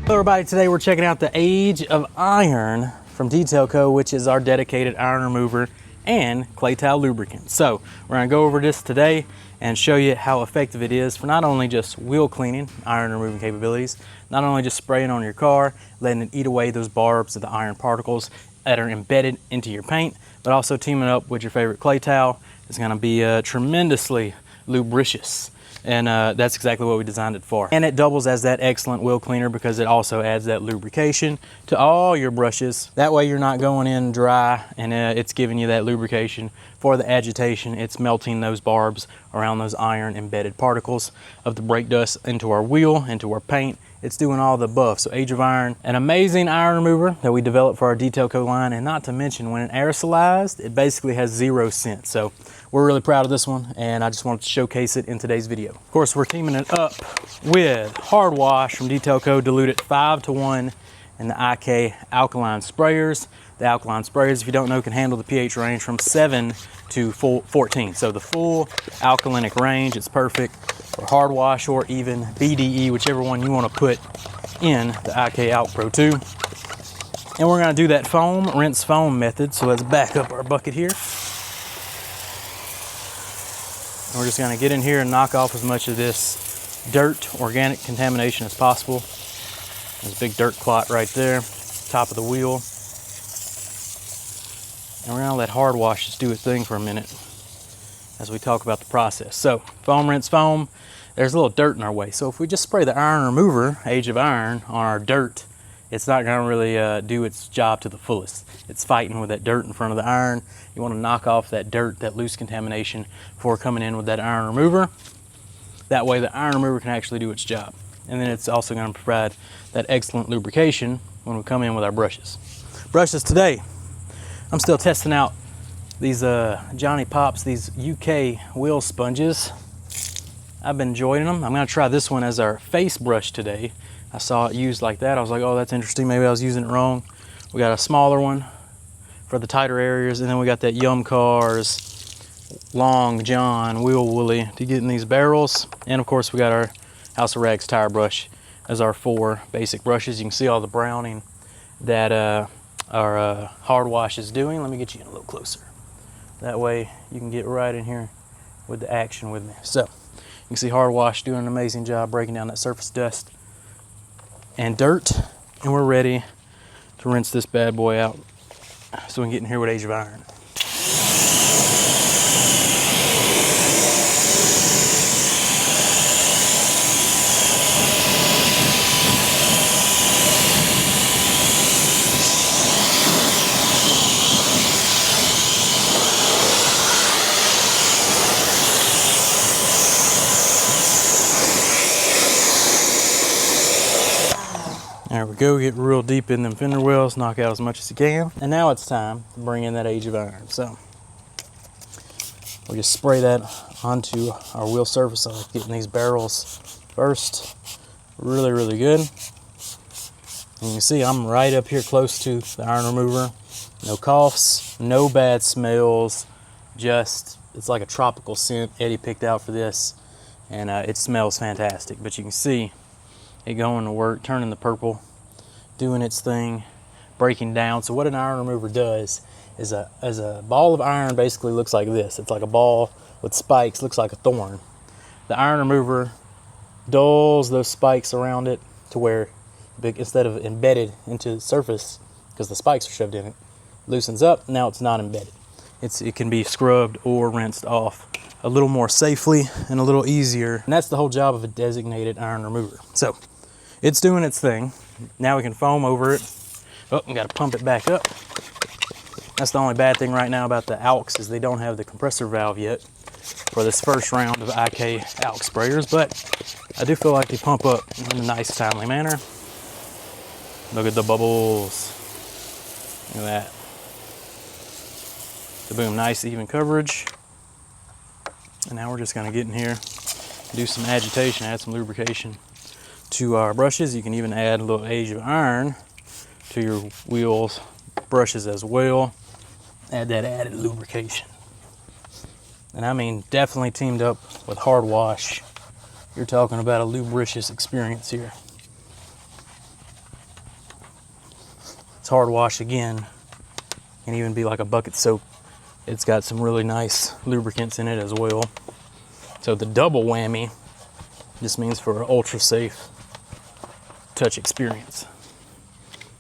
Hello everybody, today we're checking out the Age of Iron from Detail Co., which is our dedicated iron remover and clay tile lubricant. So we're gonna go over this today and show you how effective it is for not only just wheel cleaning, iron removing capabilities, not only just spraying on your car, letting it eat away those barbs of the iron particles that are embedded into your paint, but also teaming up with your favorite clay tile is gonna be tremendously lubricious. And that's exactly what we designed it for. And it doubles as that excellent wheel cleaner because it also adds that lubrication to all your brushes. That way you're not going in dry, and it's giving you that lubrication for the agitation. It's melting those barbs around those iron embedded particles of the brake dust into our wheel, into our paint. It's doing all the above. So Age of Iron, an amazing iron remover that we developed for our Detail Co. line, and not to mention when it aerosolized, it basically has 0 scent. So we're really proud of this one, and I just wanted to showcase it in today's video. Of course, we're teaming it up with Hard Wash from Detail Co. diluted 5:1 in the IK alkaline sprayers. The alkaline sprayers, if you don't know, can handle the pH range from 7 to 14. So the full alkalinic range, it's perfect for Hard Wash or even BDE, whichever one you want to put in the IK Alk Pro 2. And we're going to do that foam, rinse foam method. So let's back up our bucket here. And we're just going to get in here and knock off as much of this dirt, organic contamination as possible. There's a big dirt clot right there, top of the wheel. And we're gonna let Hard Wash just do its thing for a minute as we talk about the process. So foam, rinse foam, there's a little dirt in our way. So if we just spray the iron remover, Age of Iron, on our dirt, it's not gonna really do its job to the fullest. It's fighting with that dirt in front of the iron. You wanna knock off that dirt, that loose contamination before coming in with that iron remover. That way the iron remover can actually do its job. And then it's also gonna provide that excellent lubrication when we come in with our brushes. Brushes today, I'm still testing out these Johnny Pops, these UK wheel sponges. I've been enjoying them. I'm gonna try this one as our face brush today. I saw it used like that. I was like, oh, that's interesting. Maybe I was using it wrong. We got a smaller one for the tighter areas, and then we got that Yum Cars Long John Wheel Woolly to get in these barrels. And of course, we got our House of Rags tire brush as our 4 basic brushes. You can see all the browning that our Hard Wash is doing. Let me get you in a little closer. That way you can get right in here with the action with me. So you can see Hard Wash doing an amazing job breaking down that surface dust and dirt. And we're ready to rinse this bad boy out so we can get in here with Age of Iron. There we go, get real deep in them fender wells, knock out as much as you can. And now it's time to bring in that Age of Iron. So we'll just spray that onto our wheel surface. I like getting these barrels first. Really, really good. And you can see I'm right up here close to the iron remover. No coughs, no bad smells, just, it's like a tropical scent Eddie picked out for this. And it smells fantastic, but you can see it going to work, turning the purple, doing its thing, breaking down. So what an iron remover does is a ball of iron basically looks like this. It's like a ball with spikes, looks like a thorn. The iron remover dulls those spikes around it to where, instead of embedded into the surface, because the spikes are shoved in it, loosens up, now it's not embedded. It can be scrubbed or rinsed off a little more safely and a little easier. And that's the whole job of a designated iron remover. So it's doing its thing. Now we can foam over it. Oh, we got to pump it back up. That's the only bad thing right now about the Alks is they don't have the compressor valve yet for this first round of IK Alk sprayers, but I do feel like they pump up in a nice, timely manner. Look at the bubbles. Look at that. So boom, nice even coverage. And now we're just going to get in here, do some agitation, add some lubrication to our brushes. You can even add a little Age of Iron to your wheels brushes as well. Add that added lubrication. And I mean, definitely teamed up with Hard Wash. You're talking about a lubricious experience here. It's hard wash again. Can even be like a bucket soap. It's got some really nice lubricants in it as well. So the double whammy just means for an ultra safe touch experience.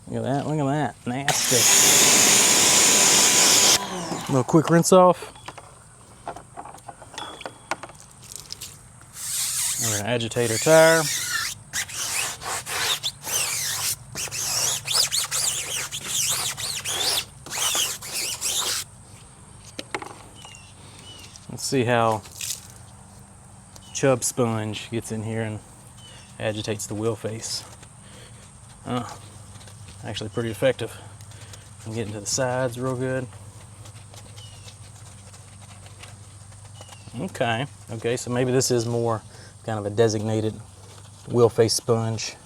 Look at that, look at that, nasty. A little quick rinse off. We're gonna agitate our tire. Let's see how Chub Sponge gets in here and agitates the wheel face. Actually pretty effective. I'm getting to the sides real good. Okay, so maybe this is more kind of a designated wheel face sponge.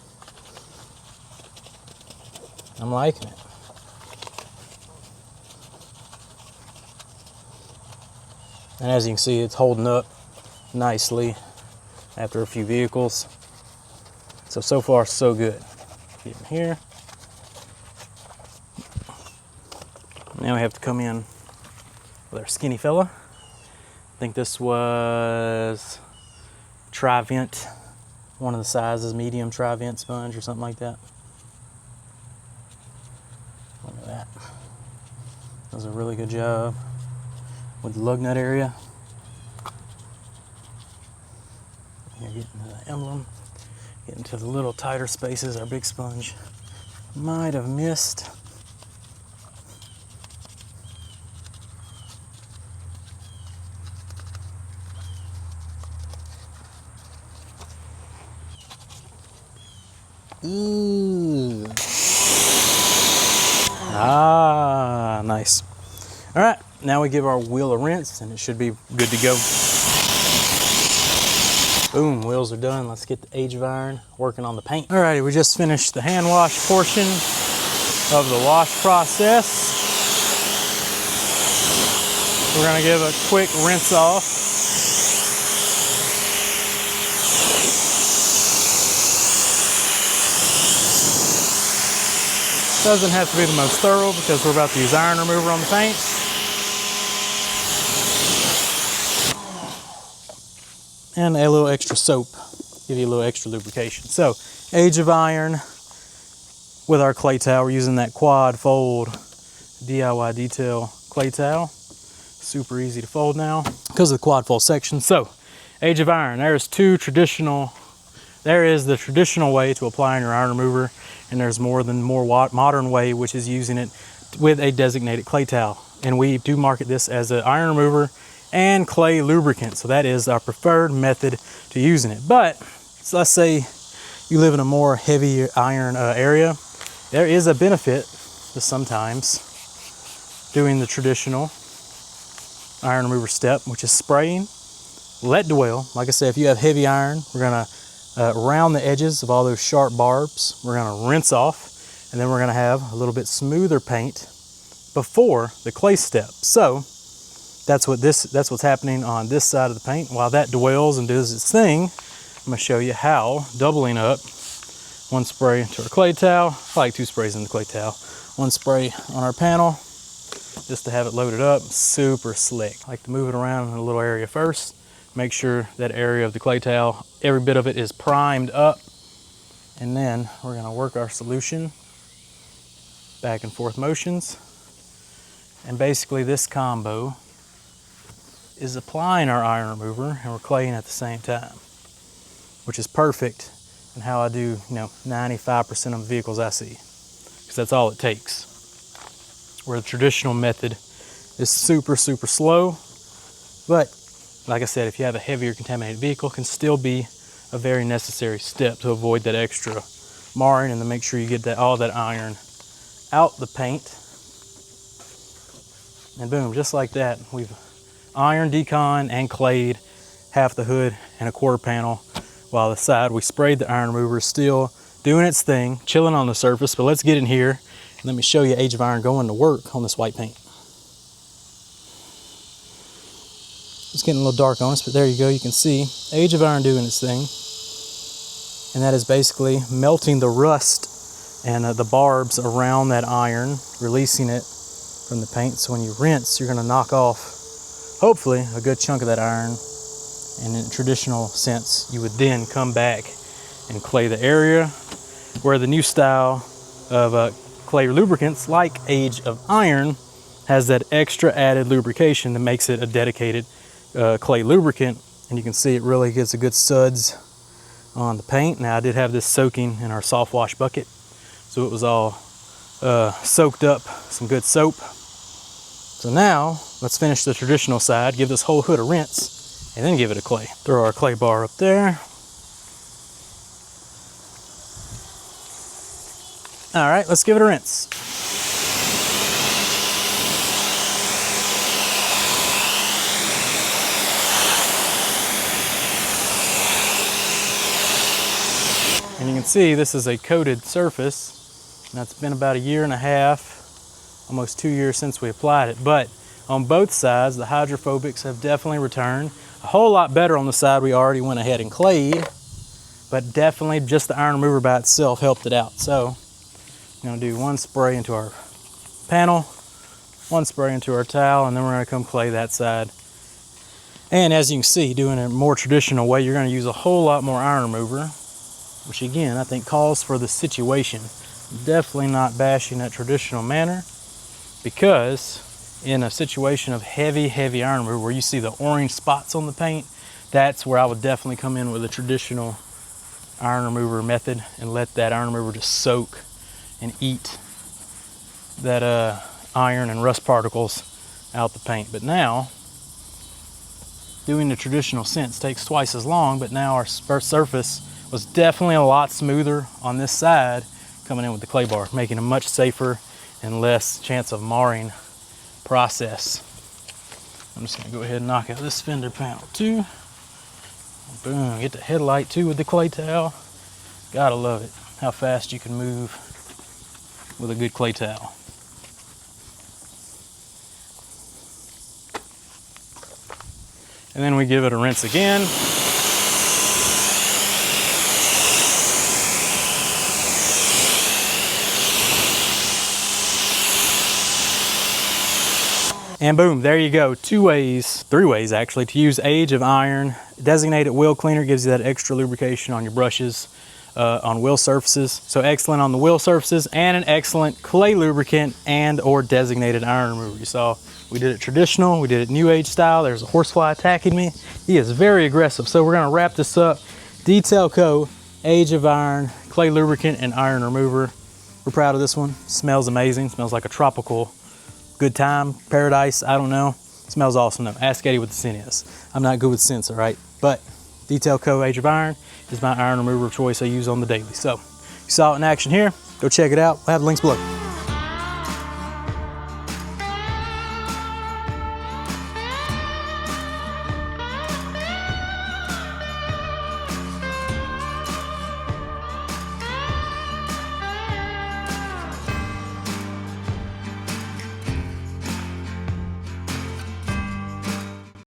I'm liking it. And as you can see, it's holding up nicely after a few vehicles. So far, so good. Get in here. Now we have to come in with our skinny fella. I think this was Tri-Vent, one of the sizes, medium Tri-Vent sponge or something like that. Look at that. Does a really good job with the lug nut area. Here, getting to the emblem, getting to the little tighter spaces our big sponge might have missed. Ooh. Ah, nice. All right, now we give our wheel a rinse and it should be good to go. Boom, wheels are done. Let's get the age of iron working on the paint. All righty, we just finished the hand wash portion of the wash process. We're gonna give a quick rinse off. Doesn't have to be the most thorough because we're about to use iron remover on the paint. And a little extra soap, give you a little extra lubrication. So, age of iron with our clay towel. We're using that quad fold DIY detail clay towel. Super easy to fold now because of the quad fold section. So, age of iron, there is the traditional way to applying your iron remover, and there's more modern way, which is using it with a designated clay towel. And we do market this as an iron remover and clay lubricant. So that is our preferred method to using it. But so let's say you live in a more heavy iron area, there is a benefit to sometimes doing the traditional iron remover step, which is spraying, let dwell. Like I said, if you have heavy iron, we're gonna around the edges of all those sharp barbs, we're gonna rinse off, and then we're gonna have a little bit smoother paint before the clay step. So that's what's happening on this side of the paint. While that dwells and does its thing, I'm gonna show you how doubling up, one spray into our clay towel, I like 2 sprays in the clay towel, 1 spray on our panel, just to have it loaded up, super slick. I like to move it around in a little area first, make sure that area of the clay towel, every bit of it is primed up, and then we're gonna work our solution, back and forth motions, and basically this combo is applying our iron remover and we're claying at the same time, which is perfect in how I do, 95% of the vehicles I see, because that's all it takes. Where the traditional method is super, super slow, but like I said, if you have a heavier contaminated vehicle, it can still be a very necessary step to avoid that extra marring and to make sure you get all that iron out the paint. And boom, just like that, we've iron, decon, and clayed half the hood and a quarter panel, while the side we sprayed the iron remover is still doing its thing, chilling on the surface. But let's get in here and let me show you age of iron going to work on this white paint. It's getting a little dark on us, but there you go. You can see age of iron doing its thing, and that is basically melting the rust and the barbs around that iron, releasing it from the paint. So when you rinse, you're gonna knock off, hopefully, a good chunk of that iron. And in a traditional sense, you would then come back and clay the area, where the new style of clay lubricants, like Age of Iron, has that extra added lubrication that makes it a dedicated clay lubricant. And you can see it really gets a good suds on the paint. Now I did have this soaking in our soft wash bucket, so it was all soaked up, some good soap. So now let's finish the traditional side, give this whole hood a rinse, and then give it a clay. Throw our clay bar up there. All right, let's give it a rinse. And you can see this is a coated surface. That's been about 1.5 years, almost 2 years since we applied it. But on both sides, the hydrophobics have definitely returned. A whole lot better on the side we already went ahead and clayed, but definitely just the iron remover by itself helped it out. So I'm gonna do one spray into our panel, one spray into our towel, and then we're gonna come clay that side. And as you can see, doing it a more traditional way, you're gonna use a whole lot more iron remover, which again, I think calls for the situation. Definitely not bashing that traditional manner, because in a situation of heavy iron remover where you see the orange spots on the paint, that's where I would definitely come in with a traditional iron remover method and let that iron remover just soak and eat that iron and rust particles out the paint. But now, doing the traditional sense takes twice as long, but now our surface was definitely a lot smoother on this side coming in with the clay bar, making a much safer and less chance of marring process. I'm just gonna go ahead and knock out this fender panel too. Boom, get the headlight too with the clay towel. Gotta love it, how fast you can move with a good clay towel. And then we give it a rinse again. And boom, there you go. 2 ways, 3 ways actually, to use Age of Iron. Designated wheel cleaner gives you that extra lubrication on your brushes, on wheel surfaces. So excellent on the wheel surfaces, and an excellent clay lubricant and or designated iron remover. You saw we did it traditional, we did it new age style. There's a horsefly attacking me. He is very aggressive. So we're gonna wrap this up. Decontaminate, Age of Iron, clay lubricant and iron remover. We're proud of this one. Smells amazing, smells like a tropical good time, paradise, I don't know. Smells awesome though. Ask Eddie what the scent is. I'm not good with scents, all right? But Decontaminate Age of Iron is my iron remover of choice I use on the daily. So you saw it in action here. Go check it out. We'll have the links below.